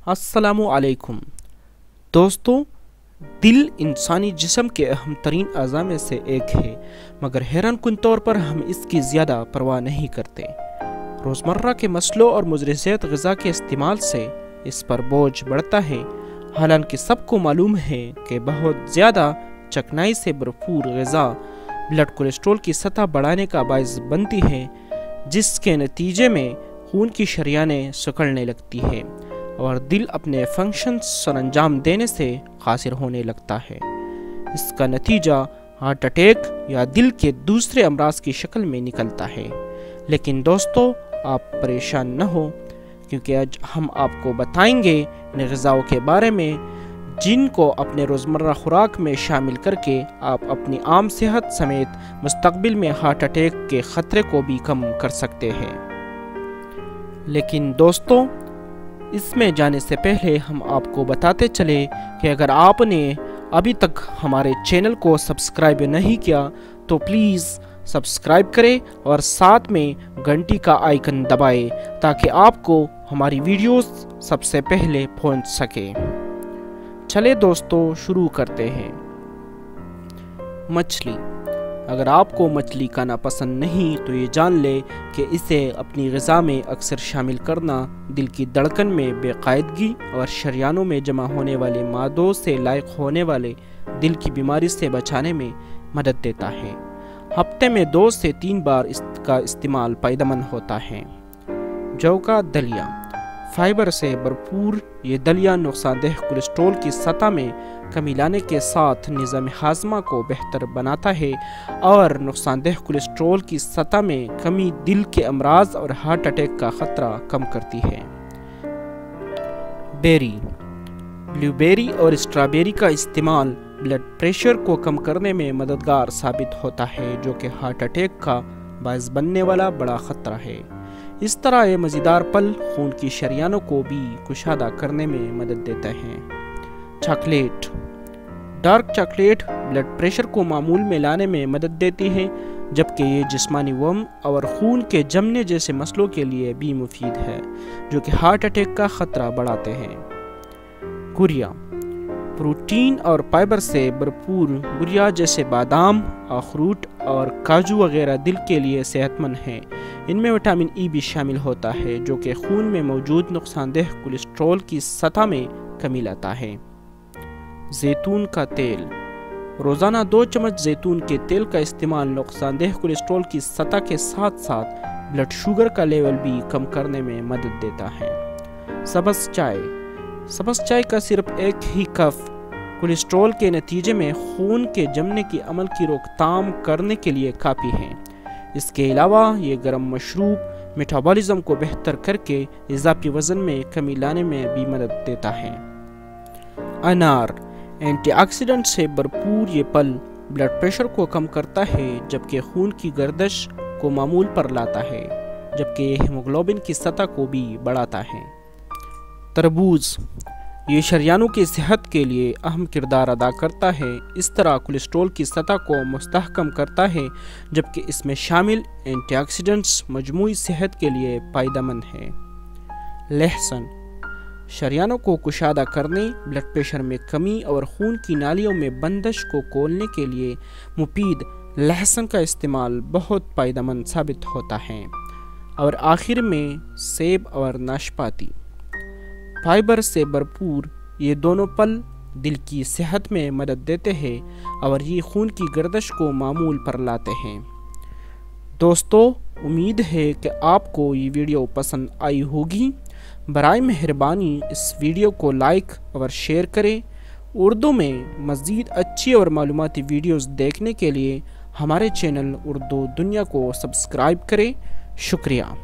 अस्सलामु अलैकुम दोस्तों, दिल इंसानी जिस्म के अहम तरीन अज़ा में से एक है, मगर हैरान कुन तौर पर हम इसकी ज़्यादा परवाह नहीं करते। रोज़मर्रा के मसलों और मुज़र-ए-सेहत ग़िज़ा के इस्तेमाल से इस पर बोझ बढ़ता है। हालांकि सबको मालूम है कि बहुत ज़्यादा चकनाई से भरपूर ग़िज़ा ब्लड कोलेस्ट्रॉल की सतह बढ़ाने का बायस बनती है, जिसके नतीजे में खून की शरियानें सिकुड़ने लगती है और दिल अपने फंक्शंस सरअंजाम देने से कासिर होने लगता है। इसका नतीजा हार्ट अटैक या दिल के दूसरे अमराज की शक्ल में निकलता है। लेकिन दोस्तों, आप परेशान न हो, क्योंकि आज हम आपको बताएंगे इन ग़िज़ाओं के बारे में जिनको अपने रोज़मर्रा खुराक में शामिल करके आप अपनी आम सेहत समेत मुस्तक़बिल में हार्ट अटैक के ख़तरे को भी कम कर सकते हैं। लेकिन दोस्तों, इसमें जाने से पहले हम आपको बताते चले कि अगर आपने अभी तक हमारे चैनल को सब्सक्राइब नहीं किया तो प्लीज़ सब्सक्राइब करें और साथ में घंटी का आइकन दबाएं ताकि आपको हमारी वीडियोस सबसे पहले पहुंच सके। चले दोस्तों, शुरू करते हैं। मछली। अगर आपको मछली खाना पसंद नहीं तो ये जान ले कि इसे अपनी ग़िज़ा में अक्सर शामिल करना दिल की धड़कन में बेकायदगी और शरियानों में जमा होने वाले मादों से लायक होने वाले दिल की बीमारी से बचाने में मदद देता है। हफ्ते में 2 से 3 बार इसका इस्तेमाल फ़ायदेमंद होता है। जौ का दलिया। फाइबर से भरपूर ये दलिया नुकसानदेह कोलेस्ट्रॉल की सतह में कमी लाने के साथ निज़ाम हाज़मा को बेहतर बनाता है और नुकसानदेह कोलेस्ट्रॉल की सतह में कमी दिल के अमराज और हार्ट अटैक का ख़तरा कम करती है। बेरी। ब्लूबेरी और स्ट्रॉबेरी का इस्तेमाल ब्लड प्रेशर को कम करने में मददगार साबित होता है, जो कि हार्ट अटैक का बायस बनने वाला बड़ा ख़तरा है। इस तरह ये मज़ेदार फल खून की शरियानों को भी कुशादा करने में मदद देता है। Chocolate. Dark chocolate blood pressure को मामूल में लाने में मदद देती है, जबकि ये जिस्मानी वम और खून के जमने जैसे मसलों के लिए भी मुफीद है, जो कि हार्ट अटैक का ख़तरा बढ़ाते हैं। गुरिया। प्रोटीन और फाइबर से भरपूर गुरिया जैसे बादाम, अखरूट और काजू वगैरह दिल के लिए सेहतमंद हैं। इनमें विटामिन ई भी शामिल होता है, जो कि खून में मौजूद नुकसानदेह कोलेस्ट्रॉल की सतह में कमी लाता है। जैतून का तेल। रोज़ाना 2 चम्मच जैतून के तेल का इस्तेमाल नुकसानदेह कोलेस्ट्रॉल की सतह के साथ साथ ब्लड शुगर का लेवल भी कम करने में मदद देता है। सब्ज़ चाय। सब्ज़ चाय का सिर्फ एक ही कप कोलेस्ट्रॉल के नतीजे में खून के जमने की अमल की रोकथाम करने के लिए काफ़ी है। इसके अलावा ये गर्म मशरूब मेटाबॉलिज्म को बेहतर करके इजाफी वज़न में कमी लाने में भी मदद देता है। अनार। एंटीऑक्सीडेंट से भरपूर ये फल ब्लड प्रेशर को कम करता है, जबकि खून की गर्दिश को मामूल पर लाता है, जबकि ये हीमोग्लोबिन की सतह को भी बढ़ाता है। तरबूज। ये शरियानों की सेहत के लिए अहम किरदार अदा करता है। इस तरह कोलेस्ट्रॉल की सतह को मुस्तहकम करता है, जबकि इसमें शामिल एंटीऑक्सीडेंट्स मजमूई सेहत के लिए फ़ायदेमंद हैं। लहसुन। शरियानों को कुशादा करने, ब्लड प्रेशर में कमी और खून की नालियों में बंदिश को खोलने के लिए मुफीद लहसुन का इस्तेमाल बहुत फ़ायदेमंद साबित होता है। और आखिर में सेब और नाशपाती। फाइबर से भरपूर ये दोनों फल दिल की सेहत में मदद देते हैं और ये खून की गर्दिश को मामूल पर लाते हैं। दोस्तों, उम्मीद है कि आपको ये वीडियो पसंद आई होगी। बराए मेहरबानी इस वीडियो को लाइक और शेयर करें। उर्दू में मज़ीद अच्छी और मालूमाती वीडियोस देखने के लिए हमारे चैनल उर्दू दुनिया को सब्सक्राइब करें। शुक्रिया।